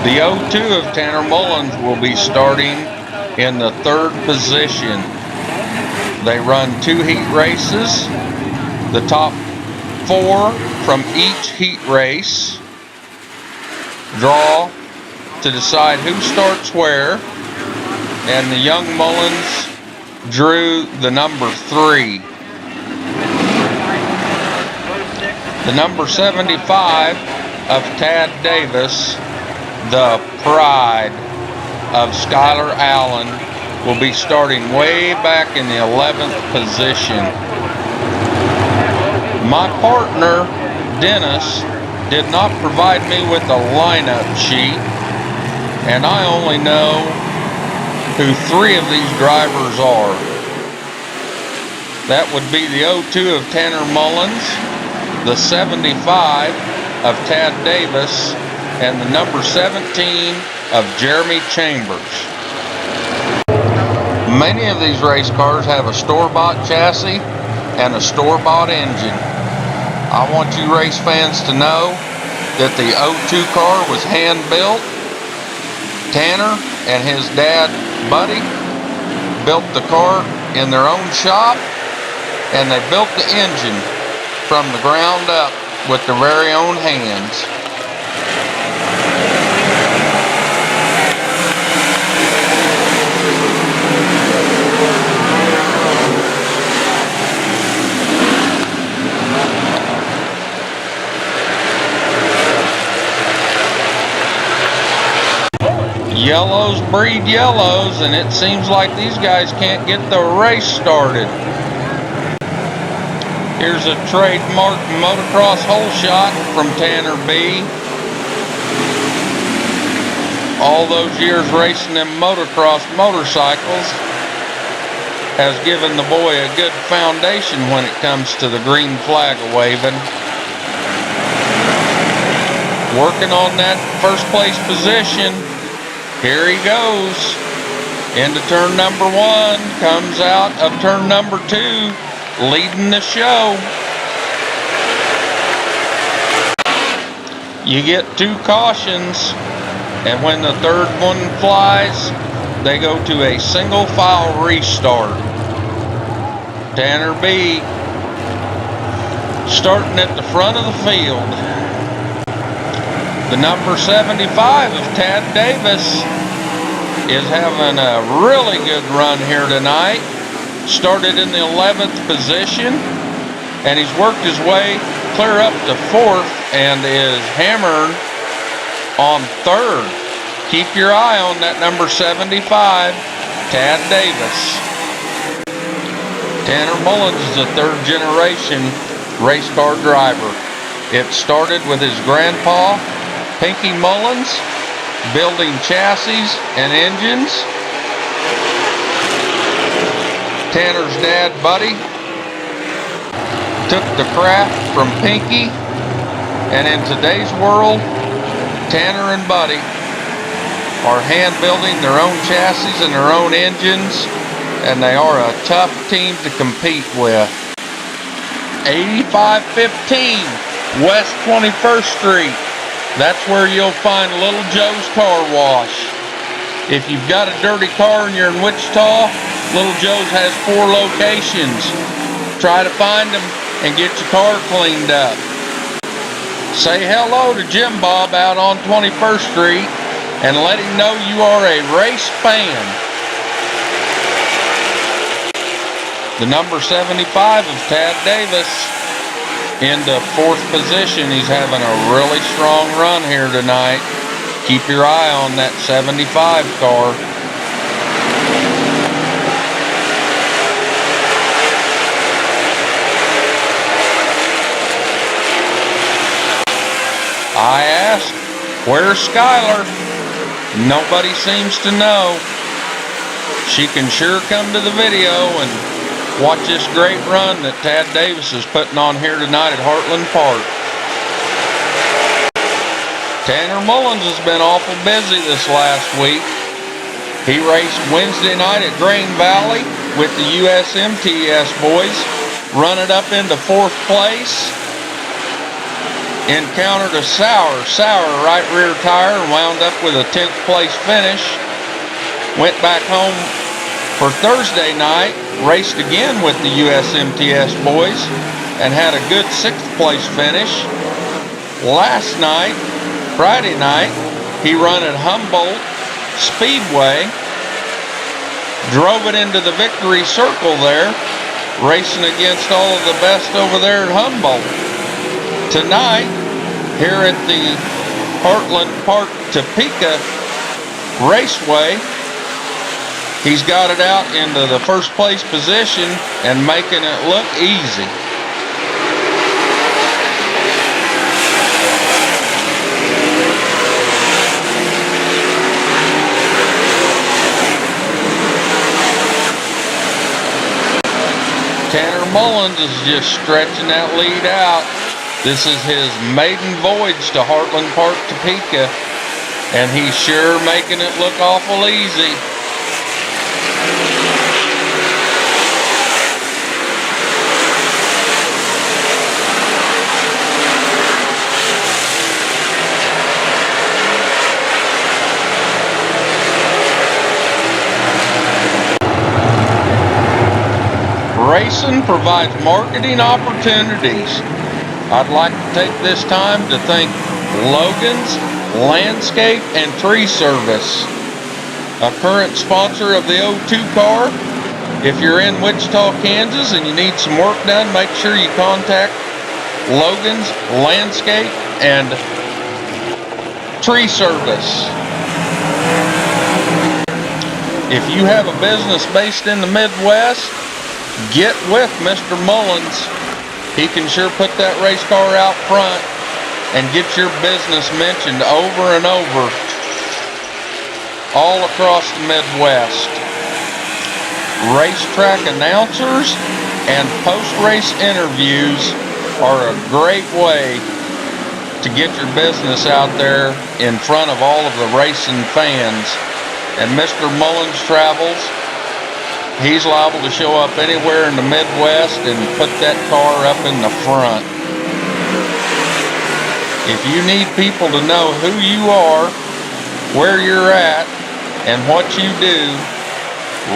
The 02 of Tanner Mullens will be starting in the 3rd position. They run 2 heat races. The top 4 from each heat race draw to decide who starts where, and the young Mullens drew the number 3. The number 75 of Tad Davis, the pride of Skylar Allen, will be starting way back in the 11th position. My partner, Dennis, did not provide me with a lineup sheet, and I only know who 3 of these drivers are. That would be the 02 of Tanner Mullens, the 75 of Tad Davis, and the number 17 of Jeremy Chambers. Many of these race cars have a store-bought chassis and a store-bought engine. I want you race fans to know that the 02 car was hand-built. Tanner and his dad, Buddy, built the car in their own shop, and they built the engine from the ground up with their very own hands. Yellows breed yellows, and it seems like these guys can't get the race started. Here's a trademark motocross hole shot from Tanner B. All those years racing them motocross motorcycles has given the boy a good foundation when it comes to the green flag waving. Working on that first place position. Here he goes. Into turn number 1, comes out of turn number 2, leading the show. You get 2 cautions, and when the 3rd one flies, they go to a single file restart. Tanner B starting at the front of the field. The number 75 of Tad Davis is having a really good run here tonight. Started in the 11th position, and he's worked his way clear up to 4th and is hammering on 3rd. Keep your eye on that number 75, Tad Davis. Tanner Mullens is a 3rd generation race car driver. It started with his grandpa, Pinky Mullens, building chassis and engines. Tanner's dad, Buddy, took the craft from Pinky, and in today's world, Tanner and Buddy are hand building their own chassis and their own engines, and they are a tough team to compete with. 8515 West 21st Street. That's where you'll find Little Joe's Car Wash. If you've got a dirty car and you're in Wichita, Little Joe's has 4 locations. Try to find them and get your car cleaned up. Say hello to Jim Bob out on 21st Street and let him know you are a race fan. The number 75 of Tad Davis into 4th position. He's having a really strong run here tonight. Keep your eye on that 75 car. I asked, where's Skylar? Nobody seems to know. She can sure come to the video and watch this great run that Tad Davis is putting on here tonight at Heartland Park. Tanner Mullens has been awful busy this last week. He raced Wednesday night at Grain Valley with the USMTS boys, running up into 4th place. encountered a sour right rear tire and wound up with a 10th place finish. Went back home for Thursday night, raced again with the USMTS boys and had a good 6th place finish. Last night, Friday night, he run at Humboldt Speedway, drove it into the victory circle there, racing against all of the best over there at Humboldt. Tonight, here at the Heartland Park Topeka Raceway, he's got it out into the first place position and making it look easy. Tanner Mullens is just stretching that lead out. This is his maiden voyage to Heartland Park, Topeka, and he's sure making it look awful easy. Racing provides marketing opportunities. I'd like to take this time to thank Logan's Landscape and Tree Service, a current sponsor of the O2 car. If you're in Wichita, Kansas and you need some work done, make sure you contact Logan's Landscape and Tree Service. If you have a business based in the Midwest, get with Mr. Mullens. He can sure put that race car out front and get your business mentioned over and over all across the Midwest. Racetrack announcers and post-race interviews are a great way to get your business out there in front of all of the racing fans. And Mr. Mullens Travels, he's liable to show up anywhere in the Midwest and put that car up in the front. If you need people to know who you are, where you're at, and what you do,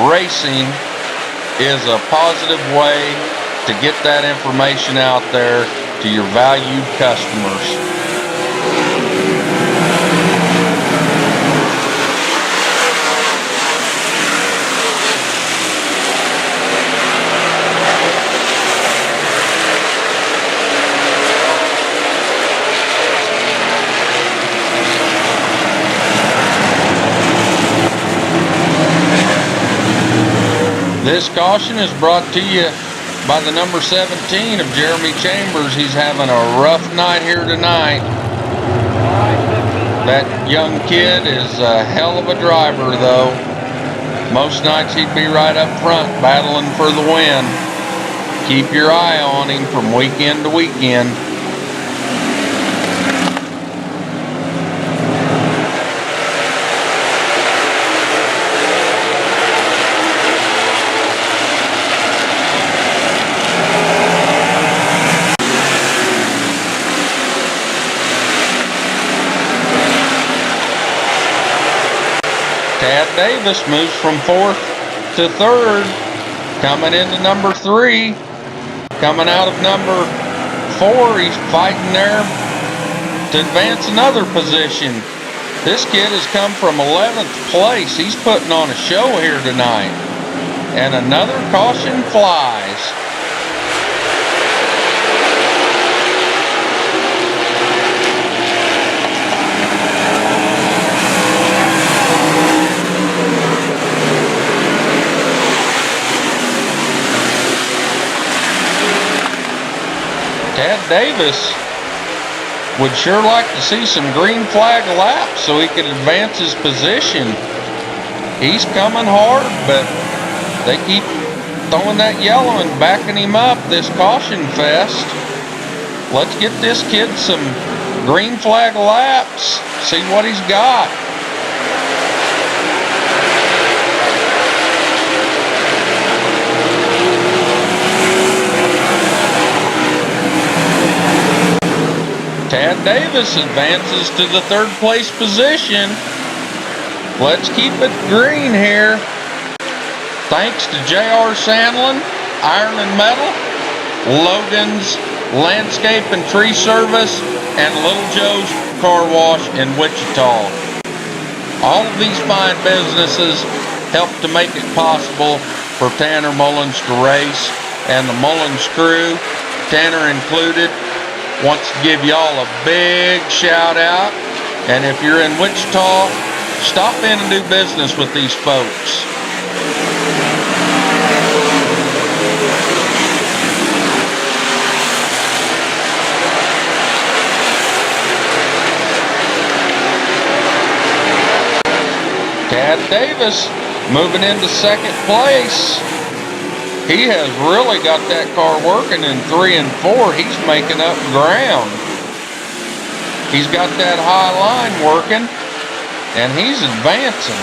racing is a positive way to get that information out there to your valued customers. This caution is brought to you by the number 17 of Jeremy Chambers. He's having a rough night here tonight. That young kid is a hell of a driver, though. Most nights he'd be right up front battling for the win. Keep your eye on him from weekend to weekend. Tad Davis moves from 4th to 3rd, coming into number 3, coming out of number 4. He's fighting there to advance another position. This kid has come from 11th place. He's putting on a show here tonight. And another caution flies. Tad Davis would sure like to see some green flag laps so he could advance his position. He's coming hard, but they keep throwing that yellow and backing him up this caution fest. Let's get this kid some green flag laps, see what he's got. Tad Davis advances to the third place position. Let's keep it green here. Thanks to J.R. Sandlian, Iron and Metal, Logan's Landscape and Tree Service, and Little Joe's Carwash in Wichita. All of these fine businesses help to make it possible for Tanner Mullens to race, and the Mullens crew, Tanner included, wants to give y'all a big shout out. And if you're in Wichita, stop in and do business with these folks. Tad Davis moving into second place. He has really got that car working in 3 and 4. He's making up ground. He's got that high line working, and he's advancing.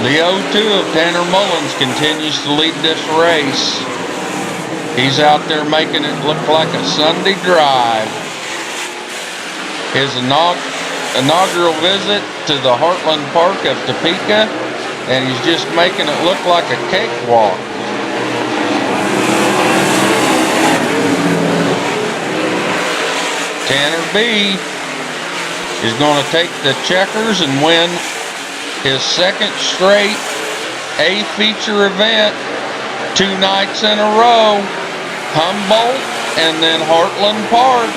The 02 of Tanner Mullens continues to lead this race. He's out there making it look like a Sunday drive. His inaugural visit to the Heartland Park of Topeka, and he's just making it look like a cakewalk. Tanner B is going to take the checkers and win his second straight A feature event, 2 nights in a row, Humboldt and then Heartland Park.